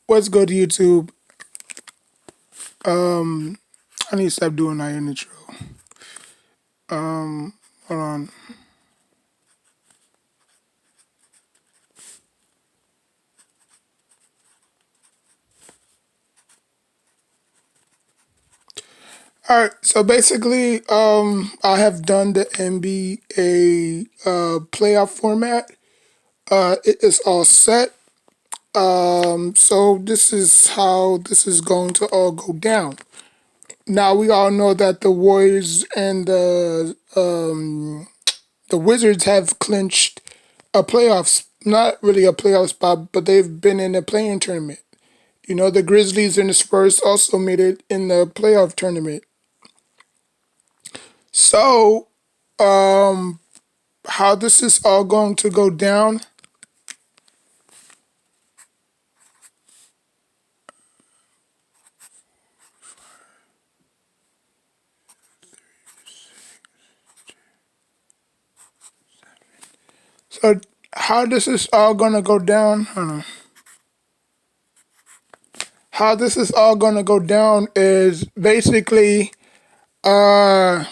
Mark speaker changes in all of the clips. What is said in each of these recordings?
Speaker 1: What's good, YouTube? I need to stop doing that intro. Hold on. All right. So basically, I have done the NBA playoff format. It is all set. So this is how this is going to all go down. Now we all know that the Warriors and the Wizards have clinched a playoffs, not really a playoff spot, but they've been in a play-in tournament. You know, the Grizzlies and the Spurs also made it in the playoff tournament. So, how this is all going to go down? So, how this is all going to go down? Hold on. How this is all going to go down is basically, uh,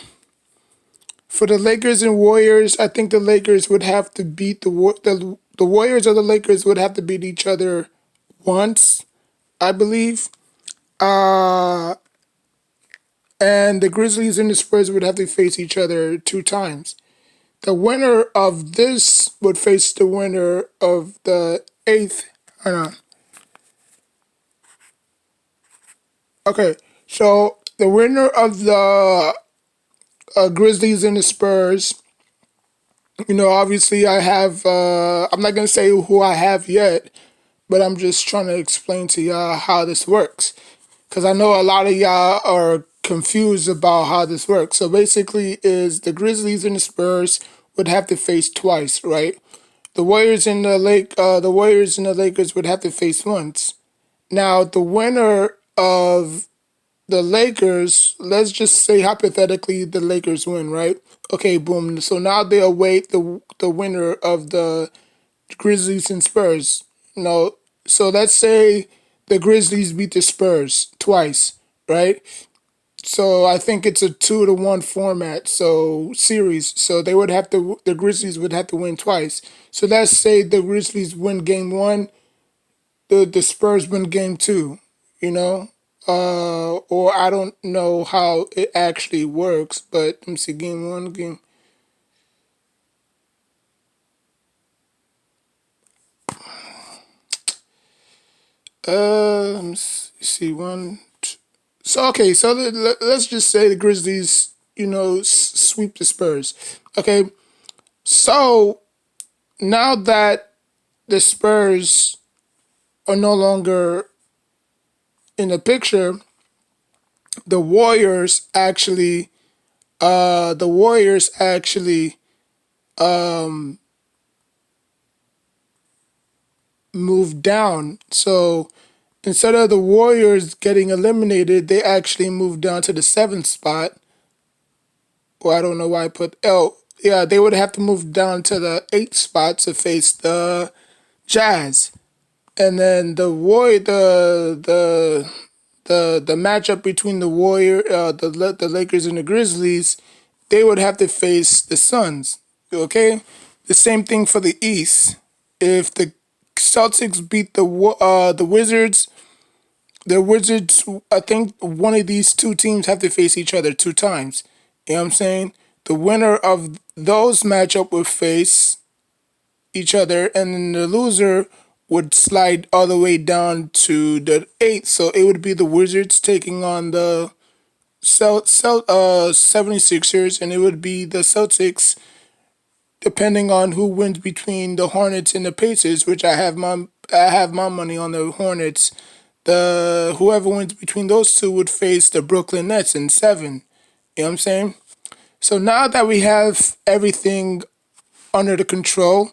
Speaker 1: for the Lakers and Warriors, I think the Lakers would have to beat the Warriors or the Lakers would have to beat each other once, I believe. Uh, and the Grizzlies and the Spurs would have to face each other 2 times. The winner of this would face the winner of the eighth. Hold on. Okay, so the winner of the Grizzlies and the Spurs. You know, obviously, I have. I'm not gonna say who I have yet, but I'm just trying to explain to y'all how this works, because I know a lot of y'all are confused about how this works. So basically, is the Grizzlies and the Spurs would have to face twice, right? The Warriors and the Lakers would have to face once. Now, the winner of the Lakers, let's just say hypothetically the Lakers win, right? Okay, boom. So now they await the winner of the Grizzlies and Spurs. No, so let's say the Grizzlies beat the Spurs twice, right? So I think it's a 2-1 format, so series. So the Grizzlies would have to win twice. So let's say the Grizzlies win game one, the Spurs win game two, you know? Or I don't know how it actually works, but let me see, game one, let me see, one, two. So, okay, so let's just say the Grizzlies, sweep the Spurs. Okay, so now that the Spurs are no longer in the picture, the Warriors actually, uh, the Warriors actually moved down. So instead of the Warriors getting eliminated, they actually moved down to the seventh spot. Well, I don't know why I put L. Yeah, they would have to move down to the eighth spot to face the Jazz, and then the matchup between the Lakers and the Grizzlies, they would have to face the Suns. Okay, the same thing for the East. If the Celtics beat the Wizards, the Wizards, I think one of these two teams have to face each other 2 times. You know what I'm saying? The winner of those matchup would face each other, and then the loser would slide all the way down to the eighth. So it would be the Wizards taking on the 76ers, and it would be the Celtics, depending on who wins between the Hornets and the Pacers, which I have my money on the Hornets. The whoever wins between those two would face the Brooklyn Nets in seven. You know what I'm saying? So now that we have everything under the control,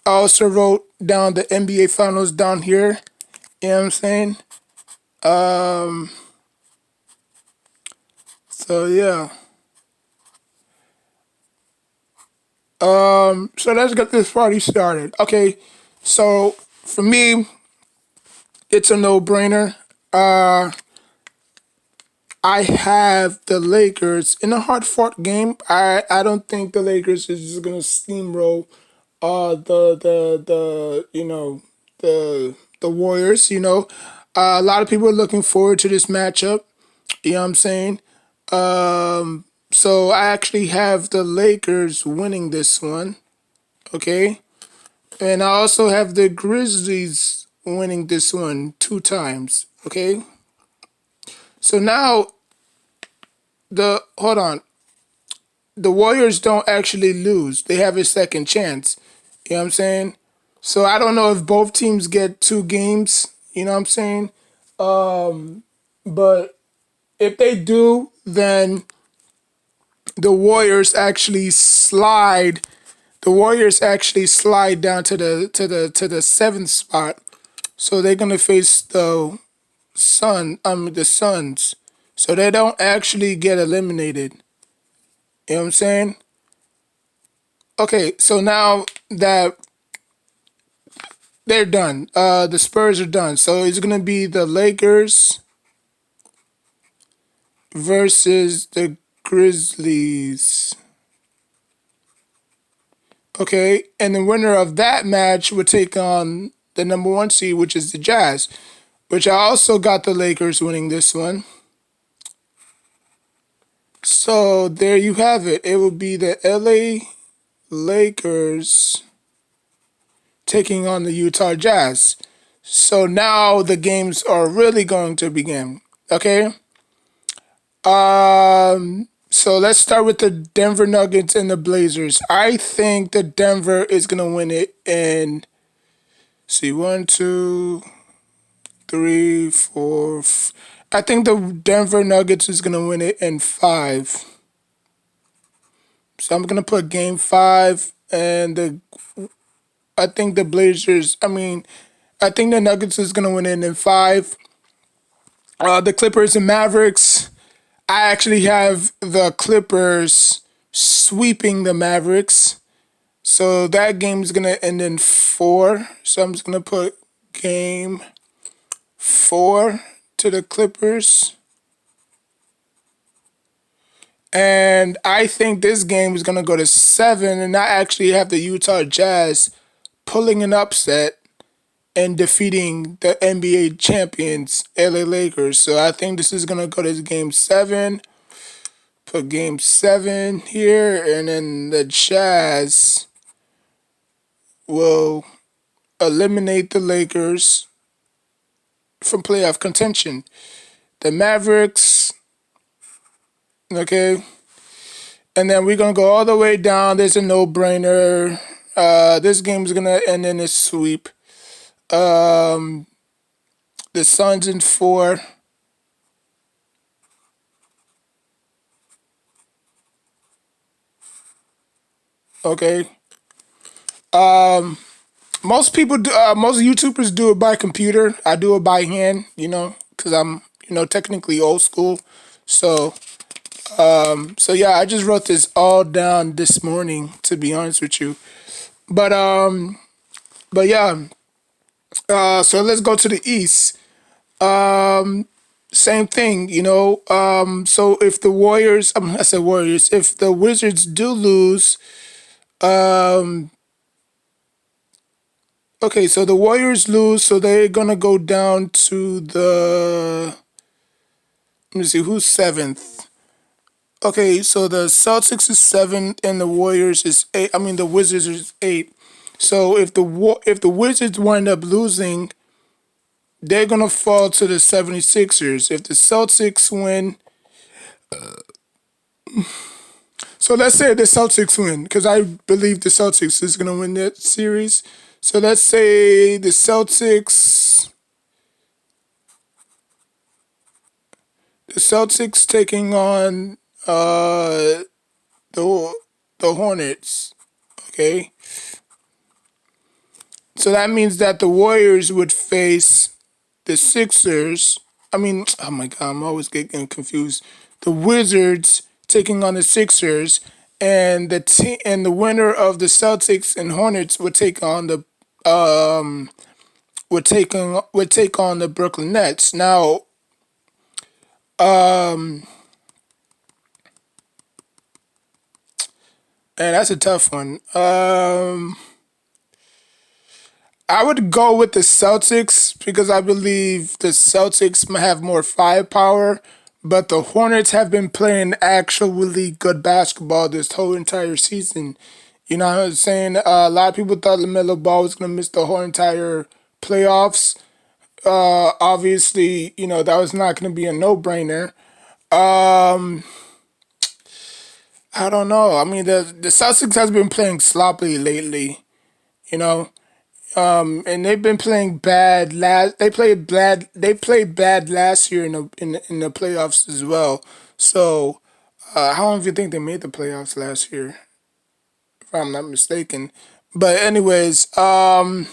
Speaker 1: I also wrote down the NBA Finals down here. You know what I'm saying? So yeah. So let's get this party started. Okay. So for me, It's a no-brainer. Uh, I have the Lakers in a hard-fought game. I don't think the Lakers is just gonna steamroll the the Warriors. A lot of people are looking forward to this matchup. You know what I'm saying? So I actually have the Lakers winning this one. Okay, and I also have the Grizzlies winning this one 2 times. Okay, so now the hold on. The Warriors don't actually lose. They have a second chance. You know what I'm saying? So I don't know if both teams get 2 games. You know what I'm saying? But if they do, then the Warriors actually slide. The Warriors actually slide down to the 7th spot. So they're gonna face the Suns. So they don't actually get eliminated. You know what I'm saying? Okay, so now that they're done, the Spurs are done. So it's gonna be the Lakers versus the Grizzlies. Okay, and the winner of that match would take on the number 1 seed, which is the Jazz, which I also got the Lakers winning this one. So there you have it. It will be the LA Lakers taking on the Utah Jazz. So now the games are really going to begin. Okay? So let's start with the Denver Nuggets and the Blazers. I think that Denver is gonna win it in see 1, 2, 3, 4. I think the Denver Nuggets is gonna win it in 5. So I'm gonna put game 5 and I think the Blazers. I think the Nuggets is gonna win it in 5. The Clippers and Mavericks. I actually have the Clippers sweeping the Mavericks. So that game is going to end in 4. So I'm just going to put game 4 to the Clippers. And I think this game is going to go to 7. And I actually have the Utah Jazz pulling an upset and defeating the NBA champions, LA Lakers. So I think this is going to go to game 7. Put game 7 here, and then the Jazz will eliminate the Lakers from playoff contention. The Mavericks, okay, and then we're gonna go all the way down. There's a no-brainer. This game is gonna end in a sweep. The Suns in 4. Okay. Most people do. Most YouTubers do it by computer. I do it by hand. Because I'm technically old school. So yeah, I just wrote this all down this morning. To be honest with you, but yeah. So let's go to the East. Same thing. So if the Warriors, I said Warriors. If the Wizards do lose, okay, so the Warriors lose, so they're gonna go down to the. Let me see who's 7th. Okay, so the Celtics is 7 and the Warriors is 8. I mean, the Wizards is 8. So if the Wizards wind up losing, they're gonna fall to the 76ers. If the Celtics win, so let's say the Celtics win, because I believe the Celtics is gonna win that series. So let's say the Celtics taking on the the Hornets. Okay, so that means that the Warriors would face the Sixers. I mean, oh my God, I'm always getting confused. The Wizards taking on the Sixers, and the winner of the Celtics and Hornets would take on would take on the Brooklyn Nets. Now, um, and that's a tough one. I would go with the Celtics because I believe the Celtics might have more firepower, but the Hornets have been playing actually good basketball this whole entire season. You know what I'm saying? A lot of people thought LaMelo Ball was going to miss the whole entire playoffs. Obviously, you know, that was not going to be a no-brainer. Um, I don't know. I mean, the Celtics has been playing sloppily lately, you know. And they've been playing bad last. They played bad. They played bad last year in the playoffs as well. So, how long do you think they made the playoffs last year? If I'm not mistaken. But anyways, I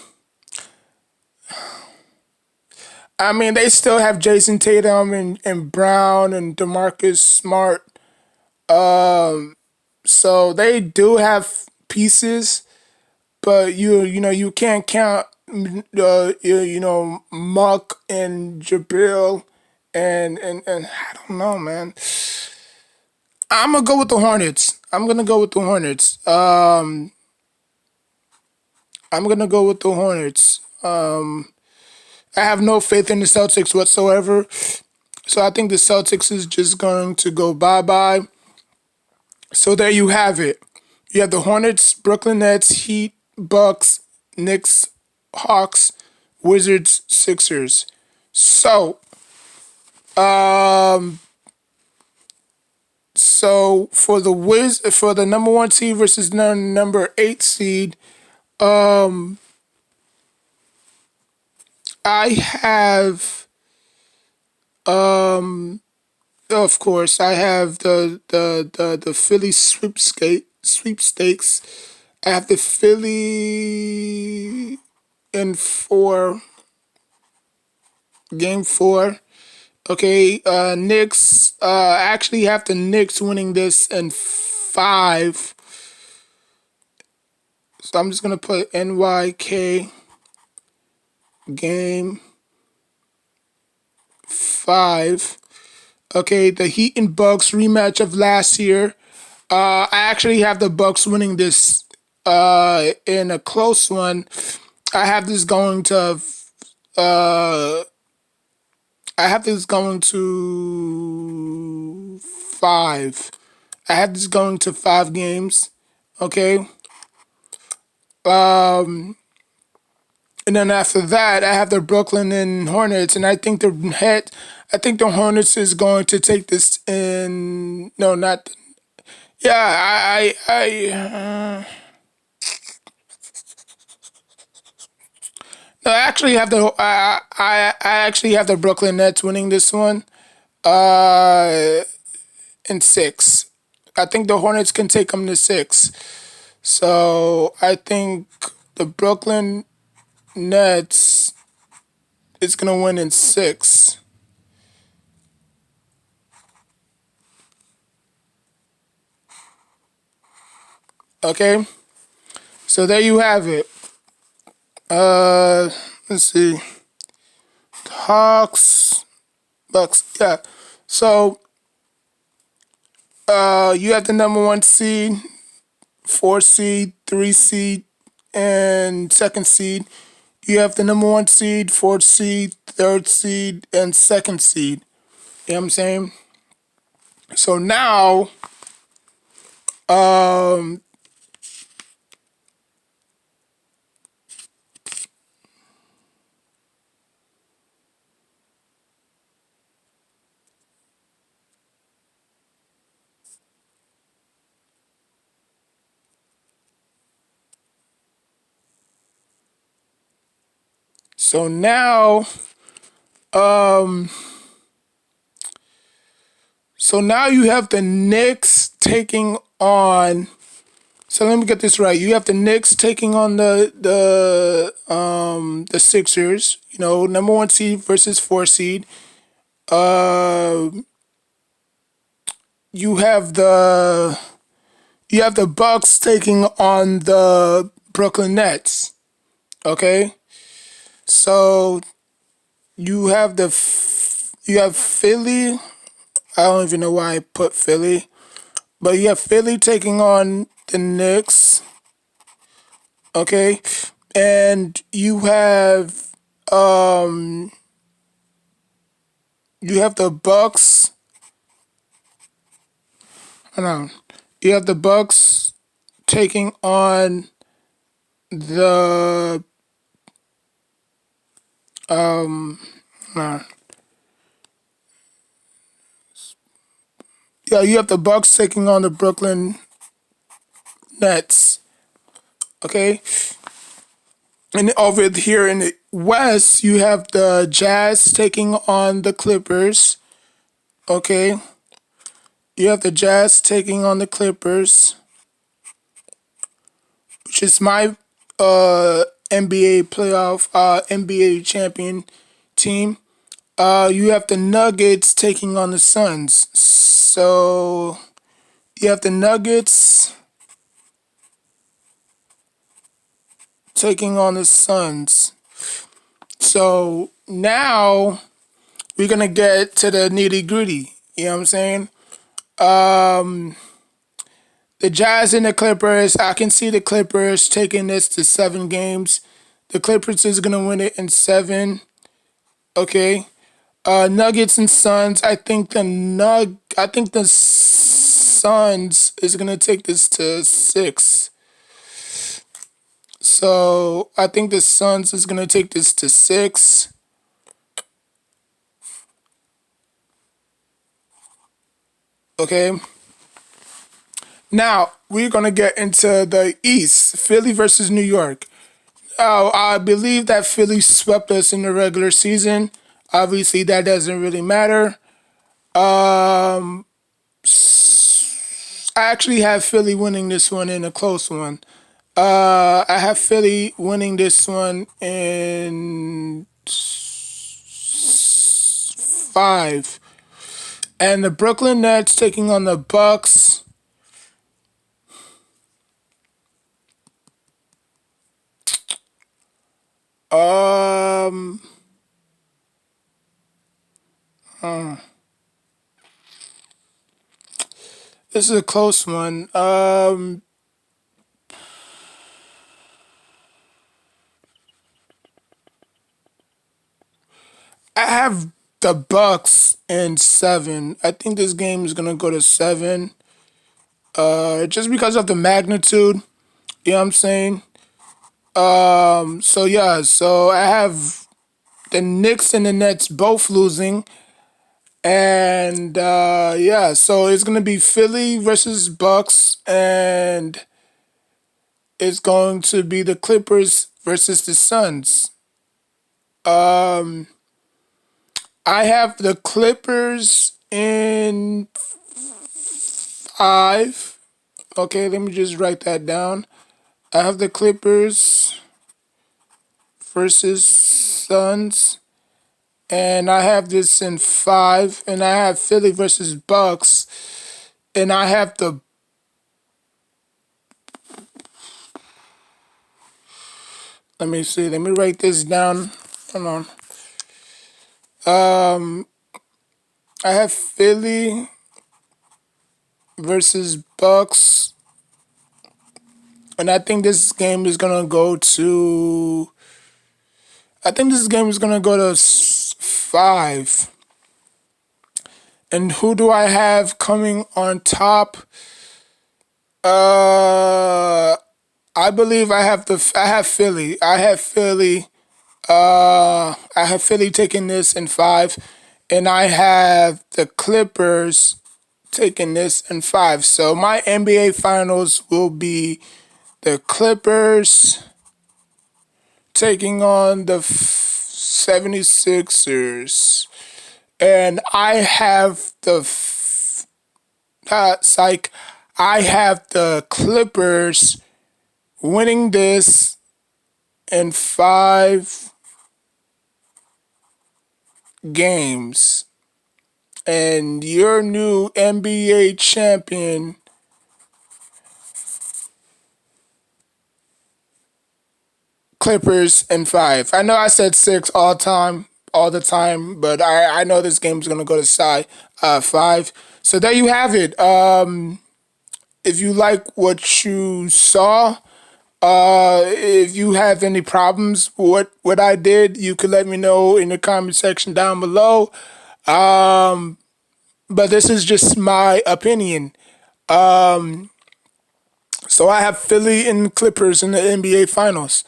Speaker 1: mean they still have Jason Tatum and Brown and DeMarcus Smart. So they do have pieces, but you know you can't count you know Muck and Jabril and I don't know, man. I'm gonna go with the Hornets. I'm gonna go with the Hornets. I'm gonna go with the Hornets. I have no faith in the Celtics whatsoever, so I think the Celtics is just going to go bye bye. So there you have it. You have the Hornets, Brooklyn Nets, Heat, Bucks, Knicks, Hawks, Wizards, Sixers. So, um, so for for the number one seed versus number eight seed, um, I have, um, of course, I have the Philly sweepstakes. I have the Philly in four, game four. Okay, Knicks. I actually have the Knicks winning this in five. So I'm just gonna put NYK game five. Okay, the Heat and Bucks rematch of last year. I actually have the Bucks winning this in a close one. I have this going to uh I have this going to five. I have this going to five games. Okay. Um and then after that I have the Brooklyn and Hornets and I think the Hornets is going to take this in no not yeah, no, I actually have I actually have the Brooklyn Nets winning this one. Uh, in six. I think the Hornets can take them to six. So I think the Brooklyn Nets is gonna win in six. Okay. So there you have it. Let's see. Hawks, Bucks. Yeah. So you have the number one seed, four seed, three seed, and second seed. You have the number one seed, fourth seed, third seed, and second seed. You know what I'm saying? So now, um, so now, um, so now you have the Knicks taking on. So let me get this right. You have the Knicks taking on the Sixers. You know, number one seed versus four seed. Uh, you have the you have the Bucks taking on the Brooklyn Nets. Okay. So you have Philly. I don't even know why I put Philly, but you have Philly taking on the Knicks. Okay, and you have the Bucks. Hold on. You have the Bucks taking on the uh, yeah, you have the Bucks taking on the Brooklyn Nets. Okay, and over here in the West, you have the Jazz taking on the Clippers. Okay, you have the Jazz taking on the Clippers, which is my NBA playoff NBA champion team. You have the Nuggets taking on the Suns. So you have the Nuggets taking on the Suns. So now we're gonna get to the nitty gritty. You know what I'm saying? The Jazz and the Clippers. I can see the Clippers taking this to 7 games. The Clippers is gonna win it in 7. Okay. Nuggets and Suns. I think the Suns is gonna take this to 6. So I think the Suns is gonna take this to 6. Okay. Now we're gonna get into the East. Philly versus New York. Oh, I believe that Philly swept us in the regular season. Obviously, that doesn't really matter. I actually have Philly winning this one in a close one. I have Philly winning this one in 5, and the Brooklyn Nets taking on the Bucks. Um, this is a close one. I have the Bucks in 7. I think this game is gonna go to 7. Just because of the magnitude. You know what I'm saying? So yeah, so I have the Knicks and the Nets both losing. And yeah, so it's gonna be Philly versus Bucks, and it's going to be the Clippers versus the Suns. I have the Clippers in 5. Okay, let me just write that down. I have the Clippers versus Suns, and I have this in 5. And I have Philly versus Bucks, and I have the. Let me see. Let me write this down. Hold on. I have Philly versus Bucks, and I think this game is gonna go to. I think this game is gonna go to 5. And who do I have coming on top? I believe I have Philly. I have Philly taking this in 5, and I have the Clippers taking this in 5. So my NBA Finals will be the Clippers taking on the 76ers. And I have psych. I have the Clippers winning this in 5 games. And your new NBA champion Clippers in 5. I know I said 6 all the time, but I know this game's gonna go to 5. So there you have it. If you like what you saw, if you have any problems with what I did, you could let me know in the comment section down below. But this is just my opinion. So I have Philly and Clippers in the NBA Finals.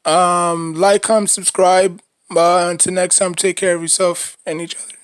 Speaker 1: Like, comment, subscribe. Until next time, take care of yourself and each other.